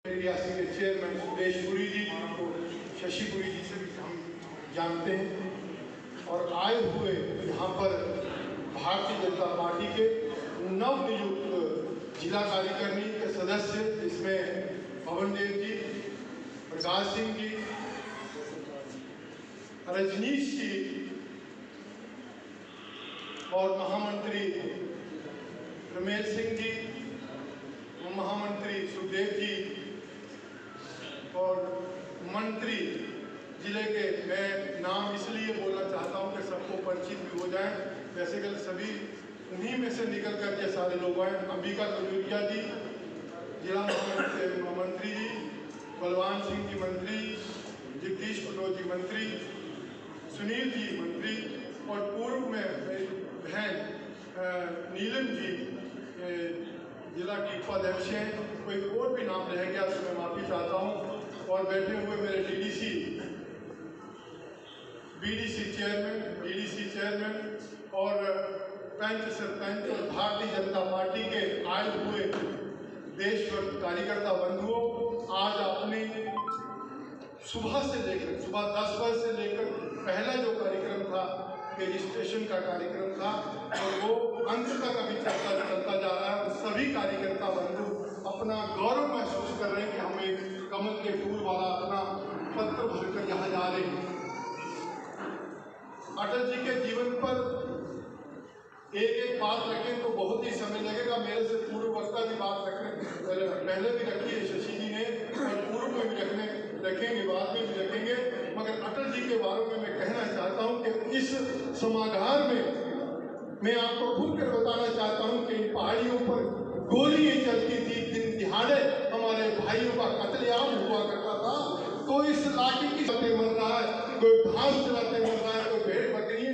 रियासी के चेयरमैन सुदेश पुरी जी, जिनको शशि पुरी जी से भी हम जानते हैं, और आए हुए यहाँ पर भारतीय जनता पार्टी के नवनियुक्त जिला कार्यकारिणी के सदस्य, जिसमें पवन देव जी, प्रकाश सिंह जी, रजनीश जी और महामंत्री रमेश सिंह जी, महामंत्री सुखदेव जी और मंत्री जिले के, मैं नाम इसलिए बोलना चाहता हूं कि सबको परिचित भी हो जाए, वैसे कल सभी उन्हीं में से निकल कर के सारे लोग आए। अंबिका कजूरिया जी जिला मंत्री जी, बलवान सिंह जी मंत्री, जगदीश पटोल जी मंत्री, सुनील जी मंत्री, और पूर्व में मेरी बहन नीलम जी जिला की उपाध्यक्ष हैं। कोई और भी नाम रह गया तो मैं माफी चाहता हूँ। और बैठे हुए मेरे बीडीसी चेयरमैन और पंच सरपंच और भारतीय जनता पार्टी के आए हुए देशभक्त कार्यकर्ता बंधुओं, आज आपने सुबह 10 बजे से लेकर पहला जो कार्यक्रम था, रजिस्ट्रेशन का कार्यक्रम था, और वो अंत तक अभी चलता जा रहा है। सभी कार्यकर्ता बंधु अपना गौरव महसूस कर रहे हैं कि हम एक कमल के फूल वाला अपना पत्र भरकर यहाँ जा रहे हैं। अटल जी के जीवन पर एक बात रखें तो बहुत ही समय लगेगा। मेरे से पूर्व वक्ता की बात पहले भी रखी है शशि जी ने, और पूर्व में भी रखेंगे, बाद में भी रखेंगे, मगर अटल जी के बारे में मैं कहना चाहता हूं कि इस समागार में मैं आपको खुल कर बताना चाहता हूं कि इन पहाड़ियों पर गोलियां चलती थी, दिन दिहाड़े हमारे भाइयों का कत्लेआम हुआ करता था। तो इस लाठी की चलते मर रहा है, कोई घास चलाते मर रहा है, कोई भेड़ बकरी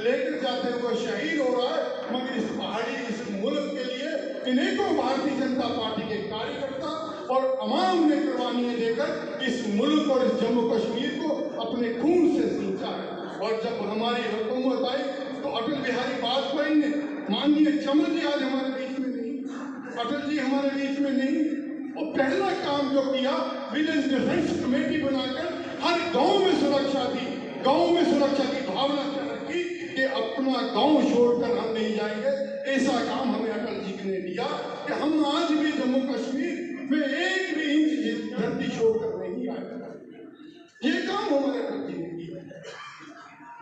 लेकर जाते हुए शहीद हो रहा है, मगर इस पहाड़ी, इस मुल्क के लिए इन्हें भारतीय जनता पार्टी के कार्यकर्ता और अवाम ने कुर्बानियां देकर इस मुल्क और इस जम्मू कश्मीर को अपने खून से सींचा है। और जब हमारी हुकूमत आई तो अटल बिहारी वाजपेयी ने, माननीय चमन जी आज हमारे बीच में नहीं, अटल जी हमारे बीच में नहीं, और पहला काम जो किया, विलेज डिफेंस कमेटी बनाकर हर गांव में सुरक्षा दी, गांव में सुरक्षा की भावना रखी कि अपना गांव छोड़कर हम नहीं जाएंगे। ऐसा काम हमें अटल जी ने दिया कि हम आज भी जम्मू कश्मीर में एक भी इंच धरती छोड़कर नहीं आए। ये काम हमारे अटल जी ने किया।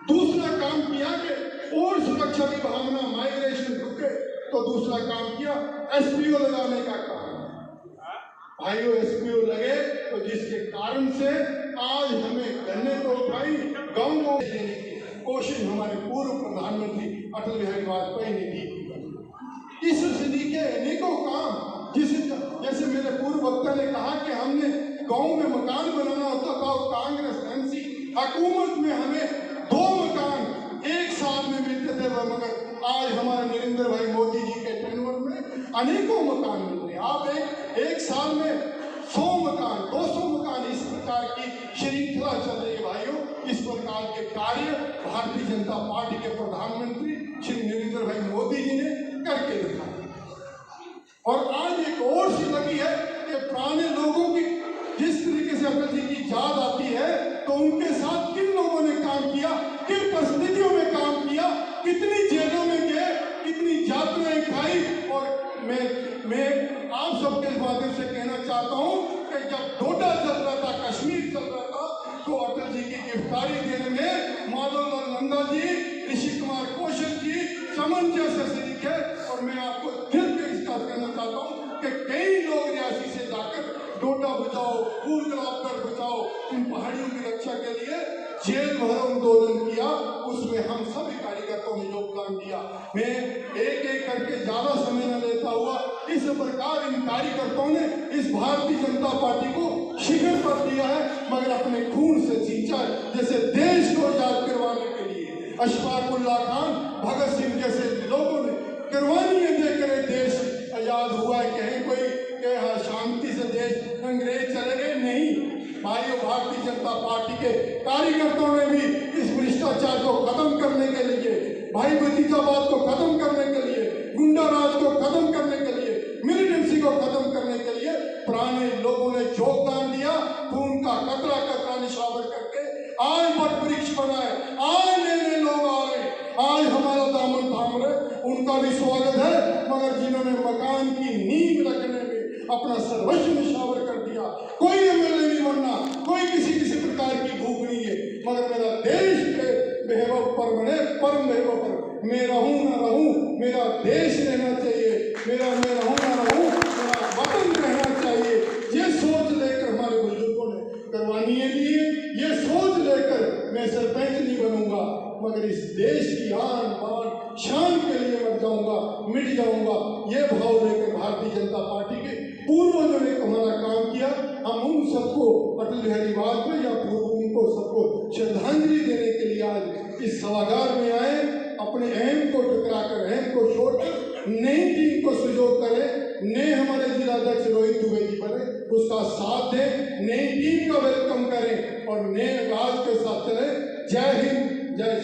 दूसरा काम किया कि और सुरक्षा की भावना, माइग्रेशन रुके, तो दूसरा काम किया एसपीओ लगाने का काम। भाइयों एसपीओ लगे तो जिसके कारण से आज हमें गन्ने को उठाई, गाँव को देने की कोशिश हमारे पूर्व प्रधानमंत्री अटल बिहारी वाजपेयी ने की। इस सदी के अनेकों काम, जैसे मेरे पूर्व वक्ता ने कहा कि हमने गांव में मकान बनाना होता था, कांग्रेस एमसी हुकूमत में हमें 2 मकान एक साल में मिलते थे, मगर आज हमारे नरेंद्र भाई मोदी जी के टेन्योर में अनेकों मकान मिल रहे हैं। आप एक साल में 100 मकान, 200 मकान, इस प्रकार की श्रृंखला चल रही है। भाइयों, इस प्रकार के कार्य भारतीय जनता पार्टी के प्रधानमंत्री श्री नरेंद्र भाई मोदी जी ने करके दिखाया। और आज एक और सी लगी है कि पुराने लोगों की जिस तरीके से अटल जी की याद आती है, तो उनके साथ किन लोगों ने काम किया, किन परिस्थितियों में काम किया, कितनी जेलों में गए, कितनी यात्राएं खाई। और मैं आप सबके माध्यम से कहना चाहता हूं कि जब डोडा चल रहा था, कश्मीर चल रहा था, तो अटल जी की गिरफ्तारी देने में माधवलाल नंदा जी, ऋषि कुमार कौशल जी, चमन जैसे शरीक है। और मैं आपको दिल से इसका कहना चाहता हूँ कि कई लोग रियासी से जाकर डोडा बचाओ, फूल गुलाबगढ़ बचाओ, इन पहाड़ियों की रक्षा के लिए जेल भर आंदोलन किया, उसमें हम सभी कार्यकर्ताओं ने योगदान दिया। मैं एक एक करके ज्यादा समय न लेता हुआ, इस प्रकार इन कार्यकर्ताओं ने इस भारतीय जनता पार्टी को शिखर पर दिया है, मगर अपने खून से सींचा है। जैसे देश को आजाद करवाने के लिए अशफाक उल्लाह खान, भगत सिंह जैसे लोगों ने कुर्बानियां देकर देश आजाद हुआ है। कहीं कोई शांति से देश अंग्रेज चले गए, नहीं भाइयों, भारतीय जनता पार्टी के कार्यकर्ताओं ने भी इस भ्रष्टाचार को खत्म करने के लिए, भाई भतीजावाद को खत्म करने के लिए, गुंडा राज को खत्म करने के लिए, मिलिटेंसी को खत्म करने के लिए पुराने लोगों ने जो उनका भी स्वागत है, मगर जिन्होंने मकान की नींव रखने में अपना सर्वस्व निछावर कर दिया, कोई एमएलए नहीं बनना, कोई किसी प्रकार की भूख नहीं है, मगर मेरा देश के महबूब पर बने, परम महबूब पर मैं रहूं ना रहूं, मेरा देश रहना चाहिए, मैं रहूं ना रहूं, मेरा वतन रहना चाहिए। ये सोच लेकर हमारे बुजुर्गों ने करवानियां दी है, ये सोच लेकर मैं सरपंच नहीं बनूंगा, मगर इस देश की आन बान शान के लिए मर जाऊंगा, मिट जाऊंगा। ये भाव लेकर भारतीय जनता पार्टी के पूर्वजों ने हमारा काम किया। हम उन सबको अटल बिहारी वाजपेयी या पूर्व को सबको श्रद्धांजलि देने के लिए आज इस सभागार में आए। अपने अहम को टकराकर, अहम को छोड़कर नई टीम को सुजोग करें, नए हमारे जिलाध्यक्ष रोहित दुबे जी बने, उसका साथ दें, नई टीम का वेलकम करें और नए राज के साथ चलें। जय हिंद, जय